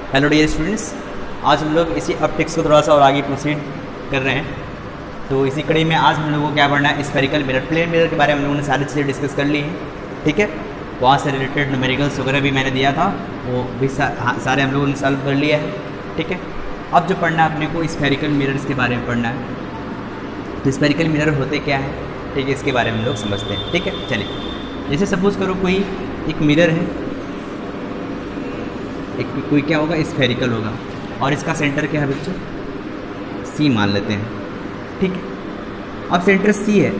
Hello dear students, आज हम लोग इसी अपटिक्स को थोड़ा सा और आगे प्रोसीड कर रहे हैं। तो इसी कड़ी में आज हम लोगों को क्या पढ़ना है, स्फेरिकल मिरर। प्लेन मिरर के बारे में हम लोगों ने सारी चीज़ें डिस्कस कर ली हैं, ठीक है। वहाँ से रिलेटेड न्यूमेरिकल्स वगैरह भी मैंने दिया था, वो भी सारे हम लोगों ने सॉल्व कर लिया है, ठीक है। अब जो पढ़ना है अपने को स्फेरिकल मिरर्स के बारे में पढ़ना है। तो स्फेरिकल मिरर होते क्या है, ठीक है, इसके बारे में हम लोग समझते हैं, ठीक है। चलिए, जैसे सपोज़ करो कोई एक मिरर है, एक कोई क्या होगा, स्फेरिकल होगा, और इसका सेंटर क्या है बच्चों, सी मान लेते हैं, ठीक है। अब सेंटर सी है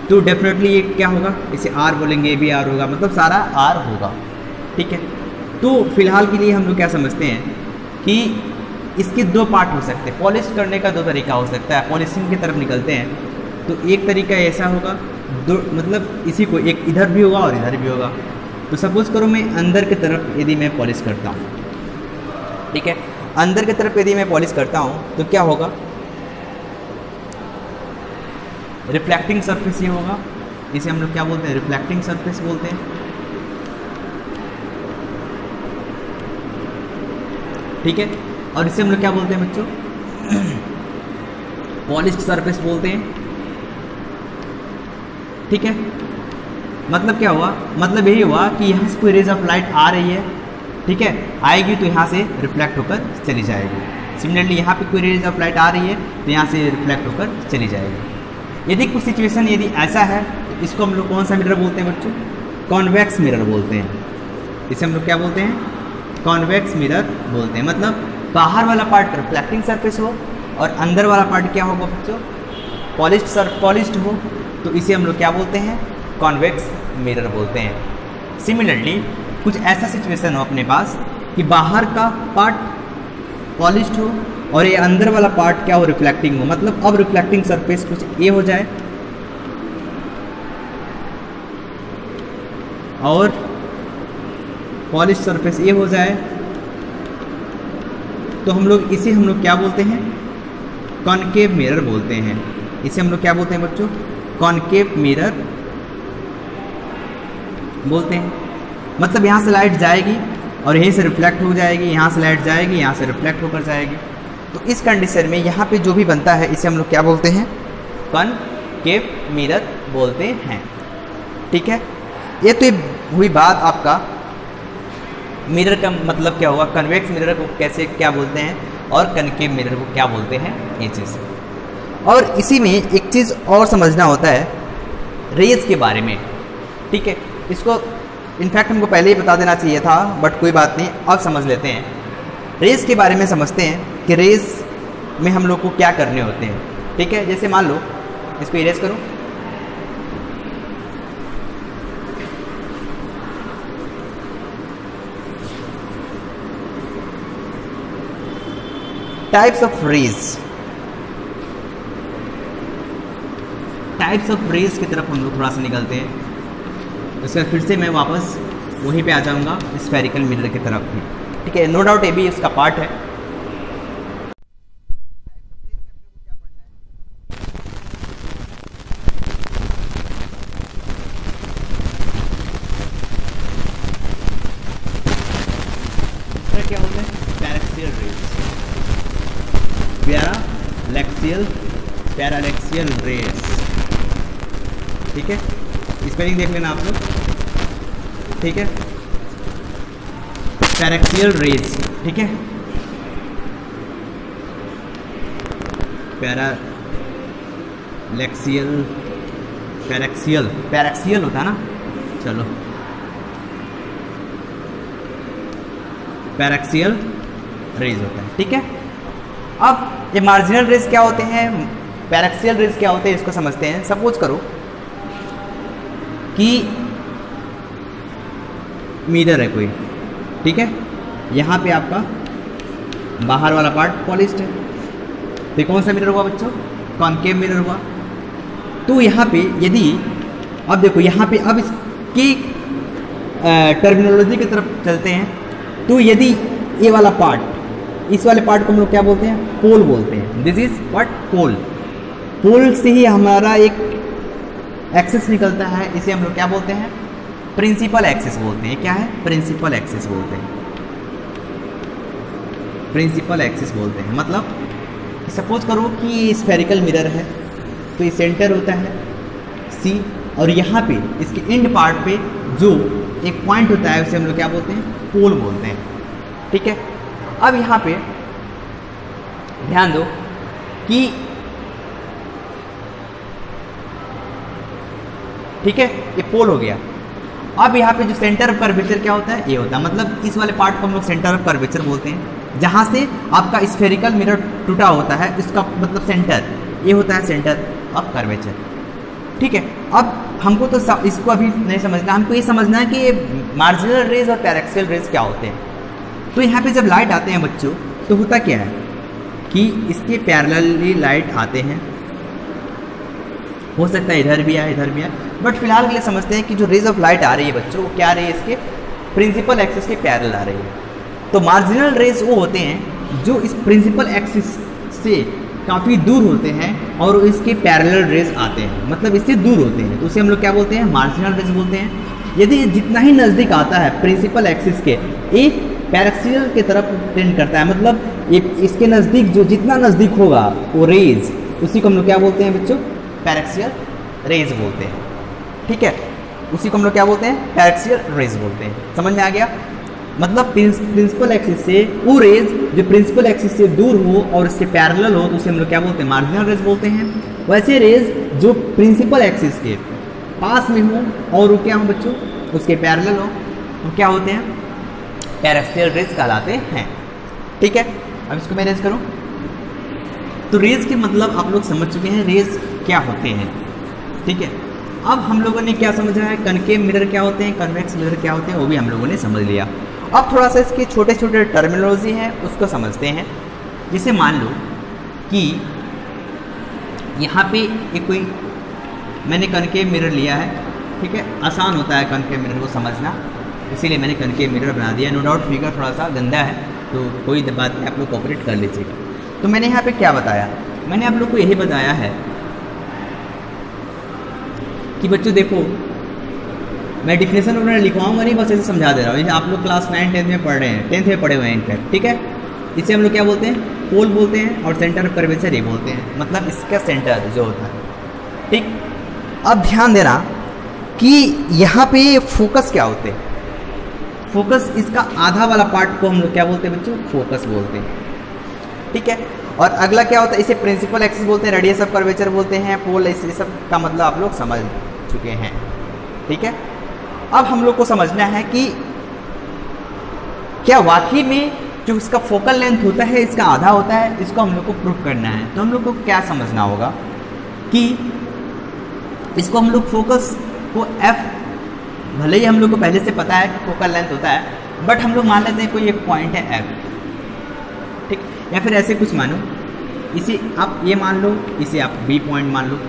तो डेफिनेटली ये क्या होगा, इसे आर बोलेंगे, ये भी आर होगा, मतलब सारा आर होगा, ठीक है। तो फिलहाल के लिए हम लोग क्या समझते हैं कि इसके दो पार्ट हो सकते हैं। पॉलिश करने का दो तरीका हो सकता है, पॉलिशिंग की तरफ निकलते हैं तो एक तरीका ऐसा होगा, दो मतलब इसी को एक इधर भी होगा और इधर भी होगा। तो सपोज़ करो मैं अंदर की तरफ यदि मैं पॉलिश करता हूँ, ठीक है, अंदर की तरफ यदि मैं पॉलिश करता हूँ तो क्या होगा, रिफ्लेक्टिंग सरफेस ये होगा, इसे हम लोग क्या बोलते हैं, रिफ्लेक्टिंग सरफेस बोलते हैं, ठीक है। और इसे हम लोग क्या बोलते हैं बच्चों, पॉलिश्ड सरफेस बोलते हैं, ठीक है। मतलब क्या हुआ, मतलब यही हुआ कि यहाँ से कोई रेज ऑफ लाइट आ रही है, ठीक है, आएगी तो यहाँ से रिफ्लेक्ट होकर चली जाएगी। सिमिलरली यहाँ पे कोई रेज ऑफ लाइट आ रही है तो यहाँ से रिफ्लेक्ट होकर चली जाएगी। यदि कुछ सिचुएशन यदि ऐसा है तो इसको हम लोग कौन सा मिरर बोलते हैं बच्चों, कॉन्वेक्स मिरर बोलते हैं। इसे हम लोग क्या बोलते हैं, कॉन्वेक्स मिरर बोलते हैं। मतलब बाहर वाला पार्ट रिफ्लेक्टिंग सरफेस हो और अंदर वाला पार्ट क्या होगा बच्चों, पॉलिश्ड हो, तो इसे हम लोग क्या बोलते हैं, कॉन्वेक्स मिरर बोलते हैं। सिमिलरली कुछ ऐसा सिचुएशन हो अपने पास कि बाहर का पार्ट पॉलिश्ड हो और ये अंदर वाला पार्ट क्या हो, रिफ्लेक्टिंग हो। मतलब अब रिफ्लेक्टिंग सरफेस कुछ ये हो जाए और पॉलिश सरफेस ये हो जाए, तो हम लोग क्या बोलते हैं, कॉनकेव मिरर बोलते हैं। इसे हम लोग क्या बोलते हैं बच्चों, कॉनकेव मिरर बोलते हैं। मतलब यहाँ से लाइट जाएगी और यहीं से रिफ्लेक्ट हो जाएगी, यहाँ से लाइट जाएगी, यहाँ से रिफ्लेक्ट होकर जाएगी। तो इस कंडीशन में यहाँ पे जो भी बनता है इसे हम लोग क्या बोलते हैं, कॉनकेव मिरर बोलते हैं, ठीक है। ये तो हुई बात आपका मिरर का मतलब क्या हुआ, कन्वेक्स मिरर को कैसे क्या बोलते हैं और कनकेव मिरर को क्या बोलते हैं, ये चीज़। और इसी में एक चीज़ और समझना होता है रेज के बारे में, ठीक है। इसको इनफैक्ट हमको पहले ही बता देना चाहिए था, बट कोई बात नहीं, अब समझ लेते हैं। रेज के बारे में समझते हैं कि रेज में हम लोग को क्या करने होते हैं, ठीक है। जैसे मान लो इसको इरेज करो, टाइप्स ऑफ रेज की तरफ हम लोग थोड़ा सा निकलते हैं। उसके बाद फिर से मैं वापस वहीं पे आ जाऊंगा स्फेरिकल मिरर की तरफ भी, ठीक है। नो डाउट ये भी इसका पार्ट है। क्या होता है, पैराक्सियल रेज, पैरालेक्सियल रेज, ठीक है। स्पेलिंग देख लेना आप लोग, ठीक है, पैराक्सियल रेज, ठीक है, पैराक्सियल होता है ना, चलो, पैराक्सियल रेज होता है, ठीक है। अब ये मार्जिनल रेज क्या होते हैं, पैराक्सियल रेज क्या होते हैं, इसको समझते हैं। सपोज करो कि मिरर है कोई, ठीक है, यहाँ पे आपका बाहर वाला पार्ट पॉलिश्ड है, तो कौन सा मिरर हुआ बच्चों, कॉनकेव मिरर हुआ। तो यहाँ पे यदि अब देखो, यहाँ पे अब इसकी टर्मिनोलॉजी की तरफ चलते हैं, तो यदि ये वाला पार्ट, इस वाले पार्ट को हम लोग क्या बोलते हैं, पोल बोलते हैं। दिस इज व्हाट, पोल। पोल से ही हमारा एक एक्सिस निकलता है, इसे हम लोग क्या बोलते हैं, प्रिंसिपल एक्सिस बोलते हैं। क्या है, प्रिंसिपल एक्सिस बोलते हैं। प्रिंसिपल एक्सिस बोलते हैं। मतलब सपोज करो कि ये स्फेरिकल मिरर है, तो ये सेंटर होता है C, और यहाँ पे इसके एंड पार्ट पे जो एक पॉइंट होता है उसे हम लोग क्या बोलते हैं, पोल बोलते हैं। ठीक है, अब यहाँ पे ध्यान दो कि ठीक है, ये पोल हो गया। अब यहाँ पे जो सेंटर ऑफ कर्वेचर क्या होता है, ये होता है, मतलब इस वाले पार्ट को हम लोग सेंटर ऑफ कर्वेचर बोलते हैं, जहाँ से आपका स्फेरिकल मिरर टूटा होता है, इसका मतलब सेंटर, ये होता है सेंटर ऑफ कर्वेचर। ठीक है, अब हमको तो इसको अभी नहीं समझना, हमको ये समझना है कि ये मार्जिनल रेज और पैरेक्सियल रेज क्या होते हैं। तो यहाँ पे जब लाइट आते हैं बच्चों, तो होता क्या है कि इसके पैरेलली लाइट आते हैं, हो सकता है इधर भी आए इधर भी आए, बट फिलहाल के लिए समझते हैं कि जो रेज ऑफ लाइट आ रही है बच्चों, वो क्या आ रही है, इसके प्रिंसिपल एक्सिस के पैरेलल आ रही है। तो मार्जिनल रेज वो होते हैं जो इस प्रिंसिपल एक्सिस से काफ़ी दूर होते हैं और इसके पैरेलल रेज आते हैं, मतलब इससे दूर होते हैं, तो उसे हम लोग क्या बोलते हैं, मार्जिनल रेज बोलते हैं। यदि जितना ही नज़दीक आता है प्रिंसिपल एक्सिस के, एक पैरेक्सियल की तरफ टेंड करता है, मतलब ये इसके नज़दीक जो जितना नज़दीक होगा वो रेज, उसी को हम लोग क्या बोलते हैं बच्चों, पैरेक्सियल रेज बोलते हैं। ठीक है, उसी को हम लोग क्या बोलते हैं, पैरेक्सियल रेज बोलते हैं। समझ में आ गया, मतलब प्रिंसिपल एक्सिस से वो रेज जो प्रिंसिपल एक्सिस से दूर हो और इसके पैरेलल हो, तो उसे हम लोग क्या बोलते हैं, मार्जिनल रेज बोलते हैं। वैसे रेज जो प्रिंसिपल एक्सिस के पास में हो और वो क्या हो बच्चों, उसके पैरेलल हो, वो क्या होते हैं, पैरेक्सियल रेज कहलाते हैं। ठीक है, अब इसको मैं रेज करूँ, तो रेज के मतलब आप लोग समझ चुके हैं रेज क्या होते हैं। ठीक है, अब हम लोगों ने क्या समझा है, कनकेव मिरर क्या होते हैं, कन्वेक्स मिरर क्या होते हैं, वो भी हम लोगों ने समझ लिया। अब थोड़ा सा इसके छोटे छोटे टर्मिनोलॉजी हैं उसको समझते हैं। जैसे मान लो कि यहाँ पे एक कोई मैंने कनकेव मिरर लिया है, ठीक है, आसान होता है कनकेव मिरर को समझना, इसीलिए मैंने कनकेव मिरर बना दिया। नो डाउट फिगर थोड़ा सा गंदा है, तो कोई बात नहीं, आप लोग कोऑपरेट कर लीजिएगा। तो मैंने यहाँ पे क्या बताया, मैंने आप लोग को यही बताया है कि बच्चों देखो, मैं डिफिनेशन उन्होंने लिखवाऊंगा नहीं, बस ऐसे समझा दे रहा हूँ। आप लोग क्लास 9 10 में पढ़ रहे हैं, 10th में पढ़े हुए हैं इनफैक्ट। ठीक है, इसे हम लोग क्या बोलते हैं, पोल बोलते हैं, और सेंटर ऑफ कर्वेचर ये बोलते हैं, मतलब इसका सेंटर जो होता है। ठीक, अब ध्यान देना कि यहाँ पे फोकस क्या होते हैं, फोकस इसका आधा वाला पार्ट को हम लोग क्या बोलते हैं बच्चों, फोकस बोलते हैं। ठीक है, और अगला क्या होता है, इसे प्रिंसिपल एक्सिस बोलते हैं, रेडियस ऑफ कर्वेचर बोलते हैं, पोल, इस सब का मतलब आप लोग समझ चुके हैं। ठीक है, अब हम लोग को समझना है कि क्या वाकई में जो इसका फोकल लेंथ होता है इसका आधा होता है, इसको हम लोग को प्रूव करना है। तो हम लोग को क्या समझना होगा कि इसको हम लोग फोकस को f, भले ही हम लोग को पहले से पता है कि फोकल लेंथ होता है, बट हम लोग मान लेते हैं कोई एक पॉइंट है f, ठीक, या फिर ऐसे कुछ मानो, इसे आप ये मान लो, इसे आप b पॉइंट मान लो,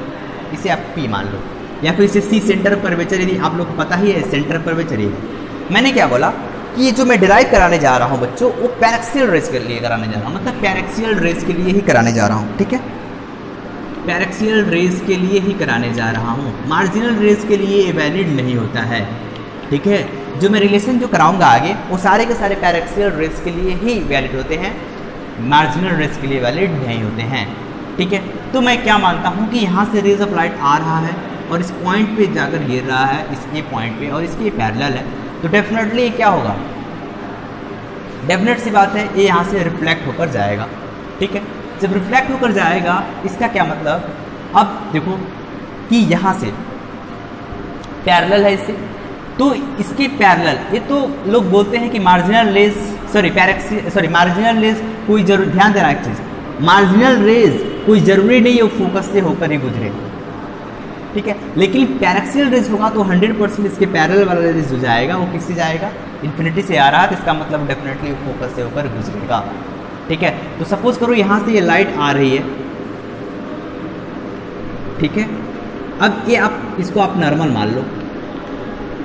इसे आप p मान लो, या फिर इसे c सेंटर ऑफ कर्वेचर, यदि आप लोग को पता ही है सेंटर ऑफ कर्वेचर ये। मैंने क्या बोला कि ये जो मैं डिराइव कराने जा रहा हूँ बच्चों, वो पैरेक्सियल रेस के लिए कराने जा रहा हूँ, मतलब पैरेक्सियल रेस के लिए ही कराने जा रहा हूँ। ठीक है, पैरेक्सियल रेस के लिए ही कराने जा रहा हूँ, मार्जिनल रेस के लिए वैलिड नहीं होता है। ठीक है, जो मैं रिलेशन जो कराऊंगा आगे, वो सारे के सारे पैरेक्सियल रेस के लिए ही वैलिड होते हैं, मार्जिनल रेस के लिए वैलिड नहीं होते हैं। ठीक है, तो मैं क्या मानता हूँ कि यहाँ से रेज ऑफ लाइट आ रहा है और इस पॉइंट पे जाकर गिर रहा है, इसके पॉइंट पे, और इसके पैरेलल है, तो डेफिनेटली ये क्या होगा, डेफिनेट सी बात है ये यहाँ से रिफ्लेक्ट होकर जाएगा। ठीक है, जब रिफ्लेक्ट होकर जाएगा, इसका क्या मतलब, अब देखो कि यहाँ से पैरेलल है इससे, तो इसके पैरेलल, ये तो लोग बोलते हैं कि मार्जिनल रेज, मार्जिनल रेज कोई जरूर, ध्यान देना एक चीज़, मार्जिनल रेज कोई ज़रूरी नहीं है वो फोकस से होकर ही गुजरे। ठीक है, लेकिन पैरेक्सियल रेज होगा तो 100% इसके पैरेलल वाला रेज जो जाएगा वो किससे जाएगा, इन्फिनिटी से आ रहा है, तो इसका मतलब डेफिनेटली फोकस से होकर गुजरेगा। ठीक है, तो सपोज करो यहाँ से ये लाइट आ रही है, ठीक है, अब ये आप इसको आप नॉर्मल मान लो।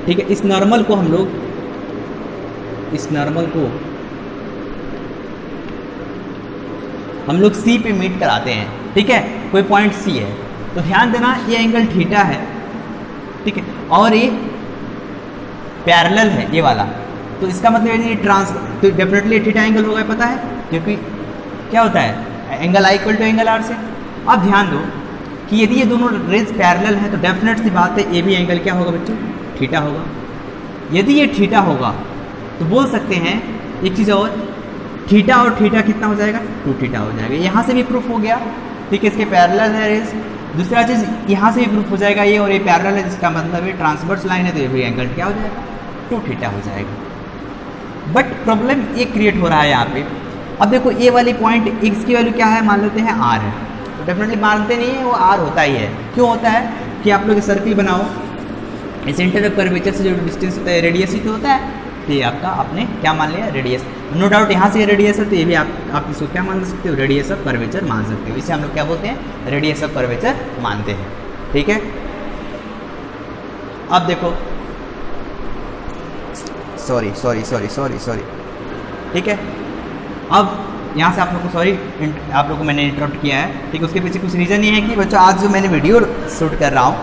ठीक है, इस नॉर्मल को हम लोग, इस नॉर्मल को हम लोग सी पे मीट कराते हैं। ठीक है, कोई पॉइंट सी है, तो ध्यान देना ये एंगल थीटा है। ठीक है, और ये पैरेलल है ये वाला, तो इसका मतलब ये तो डेफिनेटली थीटा एंगल होगा, पता है, क्योंकि क्या होता है angle I equal to angle R से। अब ध्यान दो कि यदि ये दोनों रेज पैरेलल हैं तो डेफिनेट सी बात है ए बी एंगल क्या होगा बच्चों, थीटा होगा। यदि ये थीटा होगा तो बोल सकते हैं एक चीज़ और, थीटा और थीटा कितना हो जाएगा, 2 थीटा हो जाएगा। यहाँ से भी प्रूफ हो गया, ठीक है, इसके पैरेलल है रेज। दूसरा चीज़ यहाँ से भी प्रूफ हो जाएगा ये और ये पैरेलल है, जिसका मतलब ये ट्रांसवर्स लाइन है, तो ये भी एंगल क्या हो जाएगा, 2 थीटा हो जाएगा। बट प्रॉब्लम ये क्रिएट हो रहा है यहाँ पे। अब देखो ए वाली पॉइंट एक्स की वैल्यू क्या है, मान लेते हैं आर है, तो डेफिनेटली मानते नहीं है वो आर होता ही है। क्यों होता है कि आप लोग सर्किल बनाओ, सेंटर ऑफ कर्वेचर से जो डिस्टेंस होता है रेडियस ही तो होता है, तो ये आपका आपने क्या मान लिया, रेडियस। नो डाउट यहाँ से रेडियस है तो ये भी आप इसको क्या मान सकते हो, रेडियस ऑफ कर्वेचर मान सकते हो। इसे हम लोग क्या बोलते हैं, रेडियस ऑफ कर्वेचर मानते हैं, ठीक है। अब देखो सॉरी, ठीक है। अब यहाँ से आप लोग को सॉरी, आप लोग को मैंने इंटरप्ट किया है, ठीक है। उसके पीछे कुछ रीज़न ये है कि बच्चों आज जो मैंने वीडियो शूट कर रहा हूँ,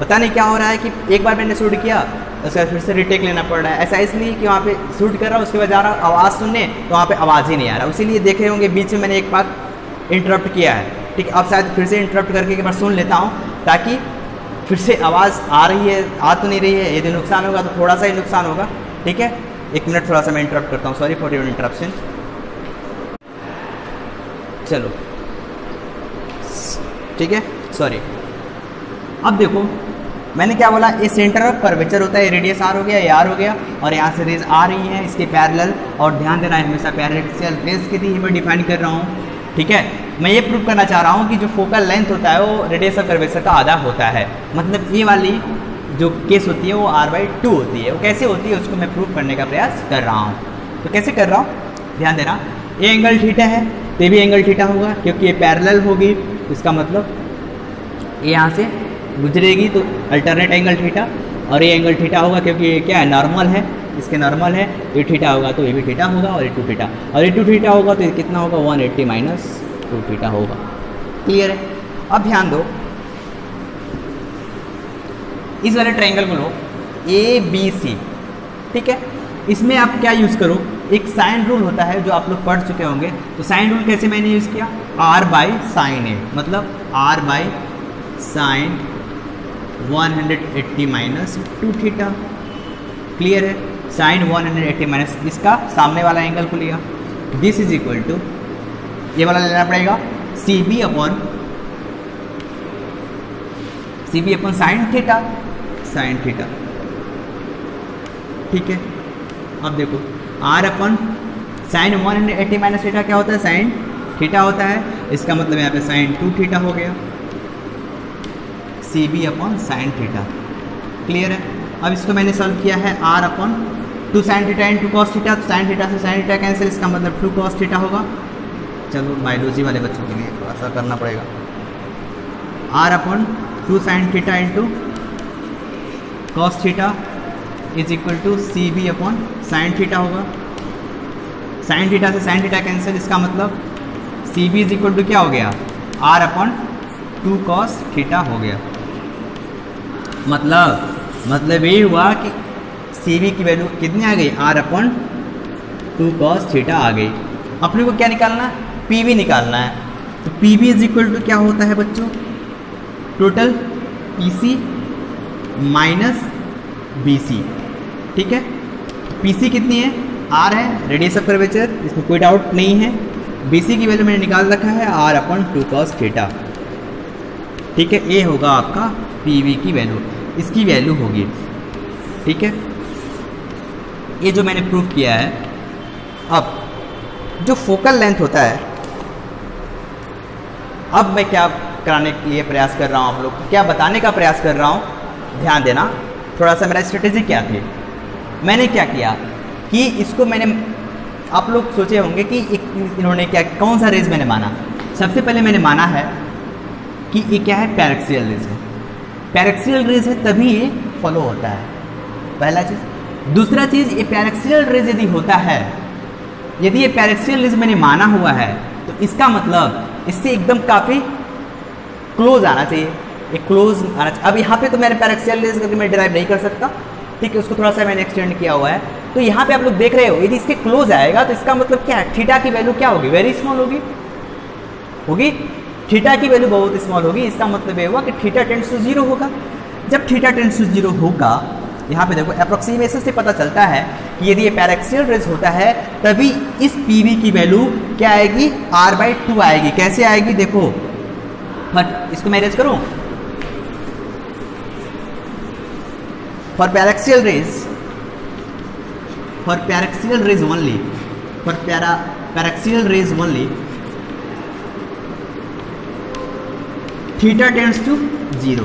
पता नहीं क्या हो रहा है कि एक बार मैंने शूट किया उसके बाद फिर से रिटेक लेना पड़ रहा है। ऐसा इसलिए कि वहाँ पे शूट कर रहा हूँ, उसके बाद जा रहा हूँ आवाज़ सुनने, तो वहाँ पे आवाज़ ही नहीं आ रहा। इसीलिए देखे होंगे बीच में मैंने एक बार इंटरप्ट किया है, ठीक है। अब शायद फिर से इंटरप्ट करके एक बार सुन लेता हूँ, ताकि फिर से आवाज़ आ रही है, आ तो नहीं रही है, यदि नुकसान होगा तो थोड़ा सा ही नुकसान होगा, ठीक है। 1 मिनट थोड़ा सा मैं इंटरप्ट करता हूँ, सॉरी फॉर योर इंटरप्शन। चलो ठीक है, सॉरी। अब देखो मैंने क्या बोला, ये सेंटर ऑफ कर्वेचर होता है, रेडियस आर हो गया, ये आर हो गया, और यहाँ से रेज आ रही हैं इसके पैरेलल, और ध्यान देना है हमेशा पैरेलल रेज के लिए मैं डिफाइन कर रहा हूँ, ठीक है। मैं ये प्रूव करना चाह रहा हूँ कि जो फोकल लेंथ होता है वो रेडियस ऑफ कर्वेचर का आधा होता है। मतलब ये वाली जो केस होती है वो r/2 होती है। वो कैसे होती है उसको मैं प्रूव करने का प्रयास कर रहा हूँ। तो कैसे कर रहा हूँ, ध्यान देना। ये एंगल थीटा है तो ये भी एंगल थीटा होगा, क्योंकि ये पैरेलल होगी, इसका मतलब ये यहाँ से गुजरेगी तो अल्टरनेट एंगल थीटा, और ये एंगल थीटा होगा क्योंकि ये क्या है, नॉर्मल है, इसके नॉर्मल है। ये थीटा होगा तो ये भी थीटा होगा, और ये 2 थीटा, और ये 2 थीटा होगा तो ये कितना होगा, 180 - 2 थीटा होगा। क्लियर है। अब ध्यान दो, इस वाले ट्रायंगल को लो ABC, ठीक है। इसमें आप क्या यूज़ करो, एक साइन रूल होता है जो आप लोग पढ़ चुके होंगे। तो साइन रूल कैसे मैंने यूज़ किया, r/sin A, मतलब r/sin 180 - 2 थीटा। क्लियर है। साइन 180 इसका सामने वाला एंगल को लिया, दिस इज इक्वल टू ये वाला लेना पड़ेगा CB अपॉन साइन थीटा, ठीक है। अब देखो r/sin 180 - थीटा क्या होता है, साइन थीटा होता है, इसका मतलब यहाँ पे साइन 2 थीटा हो गया, CB upon sine theta. Clear है। अब इसको मैंने सॉल्व किया है r/2 sine theta × cos theta, तो साइन थीटा से साइन थीटा कैंसिल, इसका मतलब 2 cos थीटा होगा। चलो बायोलॉजी वाले बच्चों के लिए थोड़ा सा करना पड़ेगा। r/2 sine theta × cos theta is equal to CB upon sine theta होगा। साइन थीटा से साइन थीटा कैंसिल, इसका मतलब CB इज इक्वल टू क्या हो गया, r/2 cos थीटा हो गया। मतलब ये हुआ कि CB की वैल्यू कितनी आ गई, r/2 cos थीटा आ गई। अपने को क्या निकालना है, PV निकालना है। तो PV इज इक्वल टू क्या होता है बच्चों, टोटल PC माइनस BC, ठीक है। PC कितनी है, R है, रेडियस ऑफ कर्वेचर, इसमें कोई डाउट नहीं है। BC की वैल्यू मैंने निकाल रखा है r/2 cos थीटा, ठीक है। ये होगा आपका PV की वैल्यू, इसकी वैल्यू होगी, ठीक है। ये जो मैंने प्रूव किया है। अब जो फोकल लेंथ होता है, अब मैं क्या कराने के लिए प्रयास कर रहा हूँ, आप लोग को क्या बताने का प्रयास कर रहा हूँ, ध्यान देना। थोड़ा सा मेरा स्ट्रेटेजी क्या थी, मैंने क्या किया कि इसको मैंने, आप लोग सोचे होंगे कि इन्होंने क्या, कौन सा रेज मैंने माना। सबसे पहले मैंने माना है कि ये क्या है, पैरेक्सियल रेज है। पैरेक्सियल रेज है तभी ये फॉलो होता है, पहला चीज़। दूसरा चीज़, ये पैरेक्सियल रेज यदि होता है, यदि ये पैरेक्सियल रेज मैंने माना हुआ है, तो इसका मतलब इससे एकदम काफ़ी क्लोज आना चाहिए, एक क्लोज आना चाहिए। अब यहाँ पे तो मैंने पैरेक्सियल रेज करके मैं डिराइव नहीं कर सकता, ठीक है। उसको थोड़ा सा मैंने एक्सटेंड किया हुआ है तो यहाँ पे आप लोग देख रहे हो यदि इसके क्लोज आएगा तो इसका मतलब क्या है, थीटा की वैल्यू क्या होगी, वेरी स्मॉल होगी। थीटा की वैल्यू बहुत स्मॉल होगी, इसका मतलब ये हुआ कि थीटा टेंड्स टू 0 होगा। जब थीटा टेंड्स टू 0 होगा, यहाँ पे देखो अप्रोक्सीमेशन से पता चलता है कि यदि ये पैराक्सियल रेज होता है तभी इस पीवी की वैल्यू क्या आएगी, r/2 आएगी। कैसे आएगी देखो, बट इसको मैं अरेंज करूं, for paraxial rays only, paraxial rays only theta tends to 0।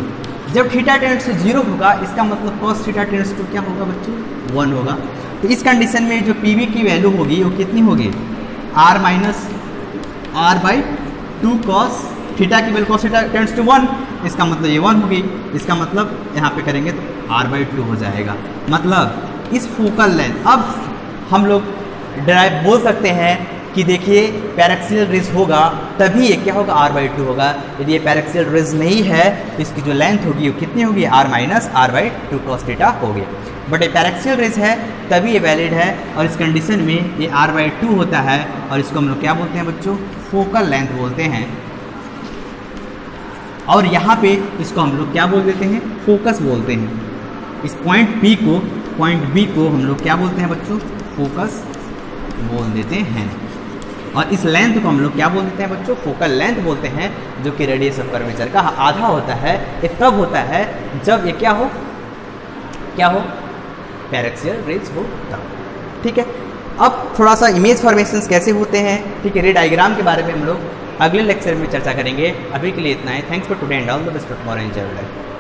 जब थीटा टेंड्स टू 0 होगा, इसका मतलब cos थीटा टेंड्स टू क्या होगा बच्चों, 1 होगा। तो इस कंडीशन में जो पीवी की वैल्यू होगी वो कितनी होगी, r/2 cos थीटा की value cos theta tends to 1, इसका मतलब ये 1 होगी। इसका मतलब यहाँ पे करेंगे तो r/2 हो जाएगा। मतलब इस फोकल लेंथ, अब हम लोग ड्राइव बोल सकते हैं कि देखिए पैराक्सियल रेज होगा तभी ये क्या होगा, r/2 होगा। यदि ये पैराक्सियल रेज नहीं है तो इसकी जो लेंथ होगी वो कितनी होगी, r/2 cos थीटा होगी। बट ये पैराक्सियल रेज है तभी ये वैलिड है, और इस कंडीशन में ये r/2 होता है, और इसको हम लोग क्या बोलते हैं बच्चों, फोकल लेंथ बोलते हैं। और यहाँ पे इसको हम लोग क्या बोल देते हैं, फोकस बोलते हैं। इस पॉइंट बी को हम लोग क्या बोलते हैं बच्चों, फोकस बोल देते हैं। और इस लेंथ को हम लोग क्या बोल देते हैं बच्चों, फोकल लेंथ बोलते हैं, जो कि रेडियस ऑफ कर्वेचर का आधा होता है। ये तब होता है जब ये क्या हो, पैराक्सियल रेज हो तब। ठीक है, अब थोड़ा सा इमेज फॉर्मेशंस कैसे होते हैं, ठीक है, रे डायग्राम के बारे में हम लोग अगले लेक्चर में चर्चा करेंगे। अभी के लिए इतना है। Thanks for today and all the best for tomorrow and जय।